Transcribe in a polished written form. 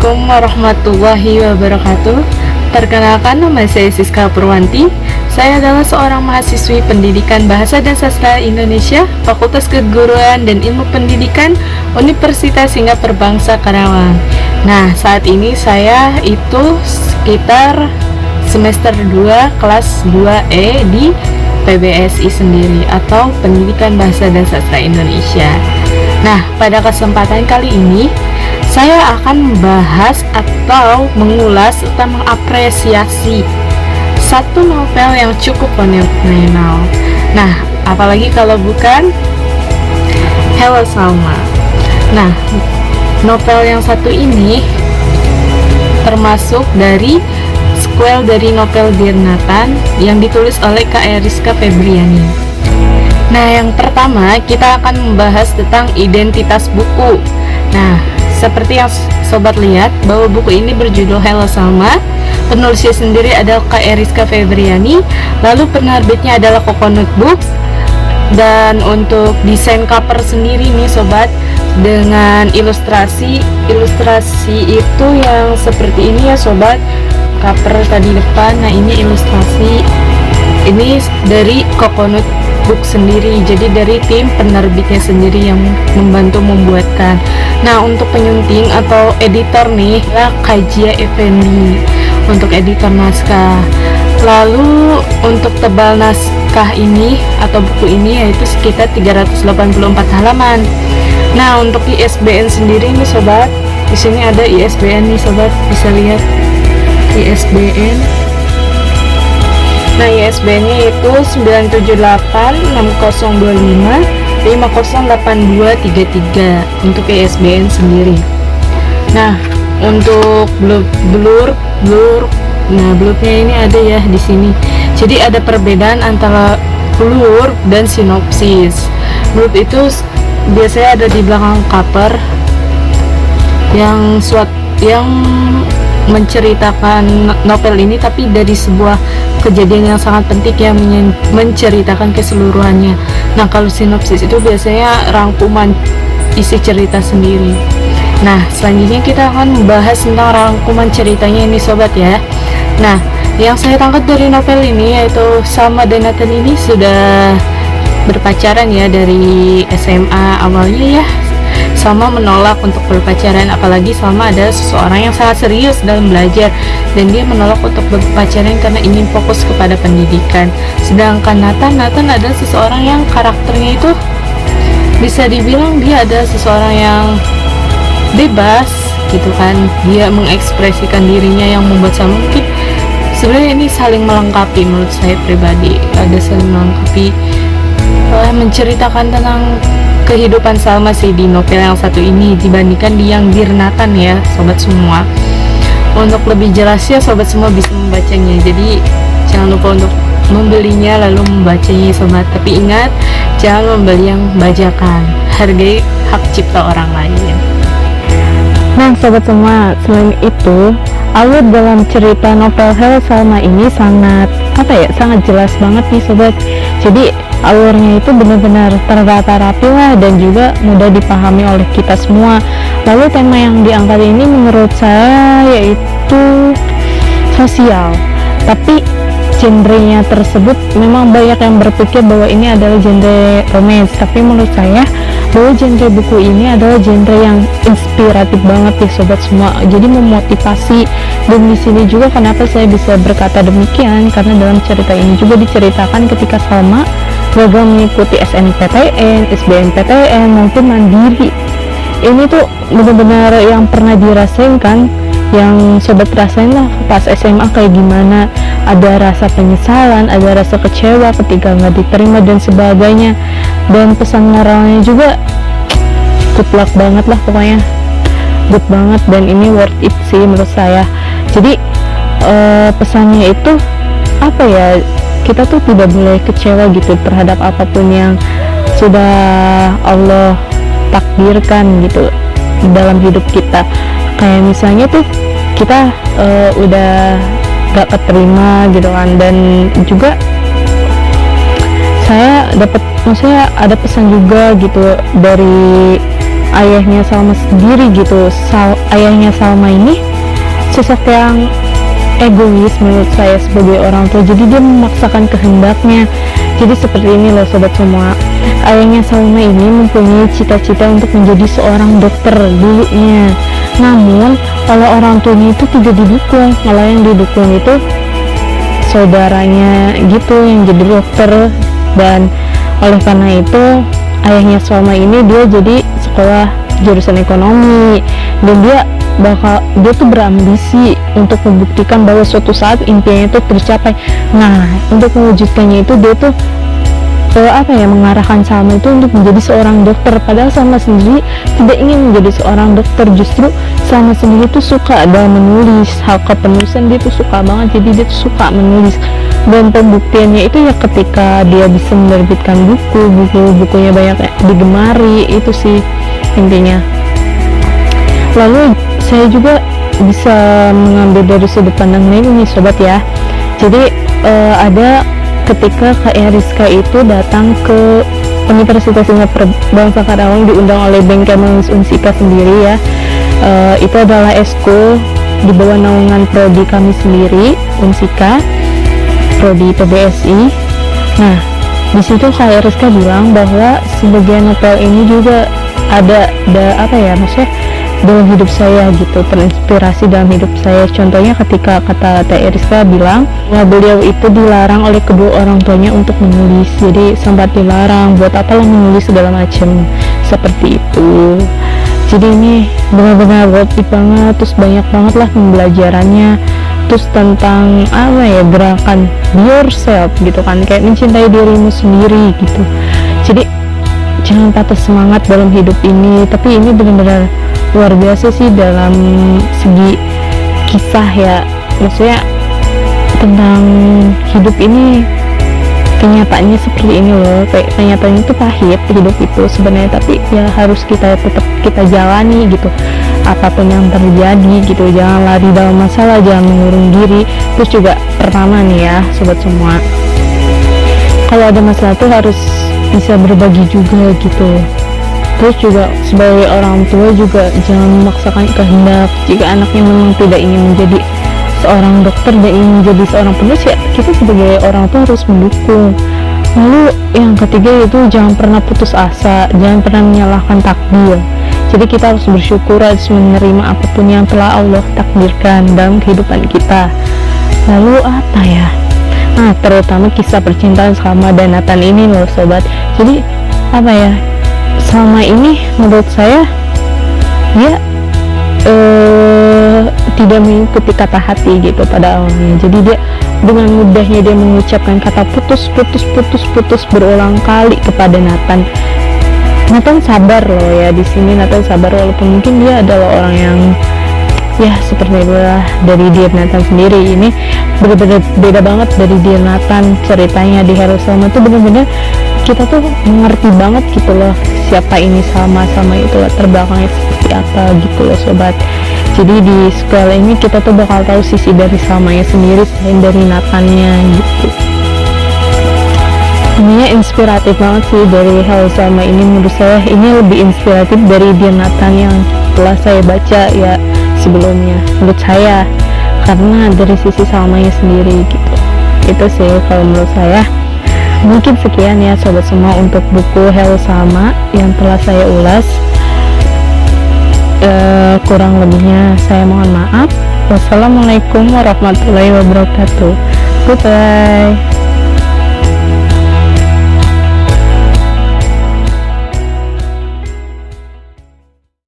Assalamualaikum warahmatullahi wabarakatuh. Perkenalkan, nama saya Siska Purwanti. Saya adalah seorang mahasiswi Pendidikan Bahasa dan Sastra Indonesia, Fakultas Keguruan dan Ilmu Pendidikan, Universitas Singapura Bangsa Karawang. Nah, saat ini saya itu sekitar semester 2 kelas 2E di PBSI sendiri, atau Pendidikan Bahasa dan Sastra Indonesia. Nah, pada kesempatan kali ini saya akan membahas atau mengulas atau mengapresiasi satu novel yang cukup fenomenal. Nah, apalagi kalau bukan Hello Salma. Nah, novel yang satu ini termasuk dari sequel dari novel Dirnatan yang ditulis oleh Kak Eriska Febriani. Nah, yang pertama kita akan membahas tentang identitas buku. Nah, seperti yang sobat lihat bahwa buku ini berjudul Hello Salma. Penulisnya sendiri adalah Kak Eriska Febriani. Lalu penerbitnya adalah Coconut Books. Dan untuk desain cover sendiri nih sobat, dengan ilustrasi itu yang seperti ini ya sobat. Cover tadi depan, nah ini ilustrasi. Ini dari Coconut Book sendiri, jadi dari tim penerbitnya sendiri yang membantu membuatkan. Nah, untuk penyunting atau editor nih adalah Kajia Effendi untuk editor naskah. Lalu untuk tebal naskah ini atau buku ini yaitu sekitar 384 halaman. Nah, untuk ISBN sendiri nih sobat, di sini ada ISBN nih sobat, bisa lihat ISBN. Nah, ISBN-nya itu 9786025508233 untuk ISBN sendiri. Nah, untuk blurb-nya ini ada ya di sini. Jadi ada perbedaan antara blurb dan sinopsis. Blurb itu biasanya ada di belakang cover yang menceritakan novel ini, tapi dari sebuah kejadian yang sangat penting yang menceritakan keseluruhannya. Nah, kalau sinopsis itu biasanya rangkuman isi cerita sendiri. Nah, selanjutnya kita akan membahas tentang rangkuman ceritanya ini sobat ya. Nah, yang saya tangkap dari novel ini yaitu Salma dan Nathan ini sudah berpacaran ya dari SMA awalnya ya. Salma menolak untuk berpacaran, apalagi Salma adalah seseorang yang sangat serius dalam belajar dan dia menolak untuk berpacaran karena ingin fokus kepada pendidikan. Sedangkan Nathan adalah seseorang yang karakternya itu bisa dibilang dia adalah seseorang yang bebas gitu kan. Dia mengekspresikan dirinya yang membuat Salma mungkin sebenarnya ini saling melengkapi menurut saya pribadi. Ada saling melengkapi, menceritakan tentang kehidupan Salma sih di novel yang satu ini dibandingkan di yang Dirnatan ya sobat semua. Untuk lebih jelasnya sobat semua bisa membacanya, jadi jangan lupa untuk membelinya lalu membacanya sobat. Tapi ingat, jangan membeli yang bajakan, hargai hak cipta orang lain. Nah sobat semua, selain itu alur dalam cerita novel Hello Salma ini sangat jelas banget nih sobat. Jadi alurnya itu benar-benar tertata rapi lah dan juga mudah dipahami oleh kita semua. Lalu tema yang diangkat ini menurut saya yaitu sosial, tapi genrenya tersebut memang banyak yang berpikir bahwa ini adalah genre romance, tapi menurut saya bahwa genre buku ini adalah genre yang inspiratif banget nih sobat semua. Jadi memotivasi, dan di sini juga kenapa saya bisa berkata demikian, karena dalam cerita ini juga diceritakan ketika Salma gagal mengikuti SNPTN, SBMPTN maupun mandiri. Ini tuh benar-benar yang pernah dirasain kan, yang sobat rasain lah pas SMA kayak gimana. Ada rasa penyesalan, ada rasa kecewa ketika nggak diterima dan sebagainya. Dan pesan moralnya juga good luck banget lah pokoknya, good banget, dan ini worth it sih menurut saya. Jadi pesannya itu apa ya, kita tuh tidak boleh kecewa gitu terhadap apapun yang sudah Allah takdirkan gitu dalam hidup kita. Kayak misalnya tuh kita udah gak keterima gitu kan, dan juga saya dapat, maksudnya ada pesan juga gitu dari ayahnya Salma sendiri gitu. Ayahnya Salma ini sosok yang egois menurut saya sebagai orang tua, jadi dia memaksakan kehendaknya. Jadi seperti ini loh sobat semua, ayahnya Salma ini mempunyai cita-cita untuk menjadi seorang dokter dulunya, namun oleh orang tuanya itu tidak didukung, malah yang didukung itu saudaranya gitu yang jadi dokter. Dan oleh karena itu ayahnya Salma ini dia jadi sekolah jurusan ekonomi, dan dia tuh berambisi untuk membuktikan bahwa suatu saat impiannya itu tercapai. Nah, untuk mewujudkannya itu dia tuh mengarahkan Salma itu untuk menjadi seorang dokter, padahal Salma sendiri tidak ingin menjadi seorang dokter. Justru Salma sendiri tuh suka dalam menulis, hal kepenulisan dia tuh suka banget, jadi dia tuh suka menulis. Dan pembuktiannya itu ya ketika dia bisa menerbitkan bukunya banyak digemari, itu sih intinya. Lalu saya juga bisa mengambil dari sudut pandang lain nih sobat ya. Jadi ada ketika Kak Eriska itu datang ke Universitas Bangsa Karawang, diundang oleh Bengkemengs Unsika sendiri ya. Itu adalah esko di bawah naungan prodi kami sendiri, Unsika, prodi PBSI. Nah, di situ Kak Eriska bilang bahwa sebagian novel ini juga ada maksudnya dalam hidup saya gitu, terinspirasi dalam hidup saya. Contohnya ketika kata Teh Eriska bilang bahwa beliau itu dilarang oleh kedua orang tuanya untuk menulis, jadi sempat dilarang buat apa lo menulis segala macam seperti itu. Jadi ini benar-benar worth it banget, terus banyak banget lah pembelajarannya, terus tentang gerakan be yourself gitu kan, kayak mencintai dirimu sendiri gitu. Jadi jangan patah semangat dalam hidup ini. Tapi ini benar-benar luar biasa sih dalam segi kisah ya, maksudnya tentang hidup ini. Kenyataannya seperti ini loh, kayak kenyataannya itu pahit hidup itu sebenarnya, tapi ya harus tetap kita jalani gitu apapun yang terjadi gitu. Jangan lari dalam masalah, jangan mengurung diri. Terus juga pertama nih ya sobat semua, kalau ada masalah tuh harus bisa berbagi juga gitu. Terus juga sebagai orang tua juga jangan memaksakan kehendak. Jika anaknya memang tidak ingin menjadi seorang dokter dan ingin menjadi seorang penulis, ya kita sebagai orang tua harus mendukung. Lalu yang ketiga itu jangan pernah putus asa, jangan pernah menyalahkan takdir. Jadi kita harus bersyukur, harus menerima apapun yang telah Allah takdirkan dalam kehidupan kita. Lalu apa ya? Nah, terutama kisah percintaan Salma dan Nathan ini loh sobat. Jadi Salma ini menurut saya dia tidak mengikuti kata hati gitu pada awalnya. Jadi dia dengan mudahnya dia mengucapkan kata putus berulang kali kepada Nathan. Nathan sabar loh ya, di sini Nathan sabar walaupun mungkin dia adalah orang yang ya seperti itulah. Dari diri Nathan sendiri ini benar-benar beda banget dari diri Nathan. Ceritanya di Hero Salma tuh benar-benar kita tuh mengerti banget gitu loh siapa ini Salma itu latar belakangnya seperti apa gitu loh sobat. Jadi di sekolah ini kita tuh bakal tahu sisi dari Salmanya sendiri selain dari Nathannya gitu. Ini inspiratif banget sih dari Halo Salma ini. Menurut saya ini lebih inspiratif dari Dear Nathan yang telah saya baca ya sebelumnya menurut saya, karena dari sisi Salmanya sendiri gitu. Itu sih kalau menurut saya. Mungkin sekian ya sobat semua untuk buku Halo Salma yang telah saya ulas. Kurang lebihnya saya mohon maaf. Wassalamualaikum warahmatullahi wabarakatuh. Goodbye.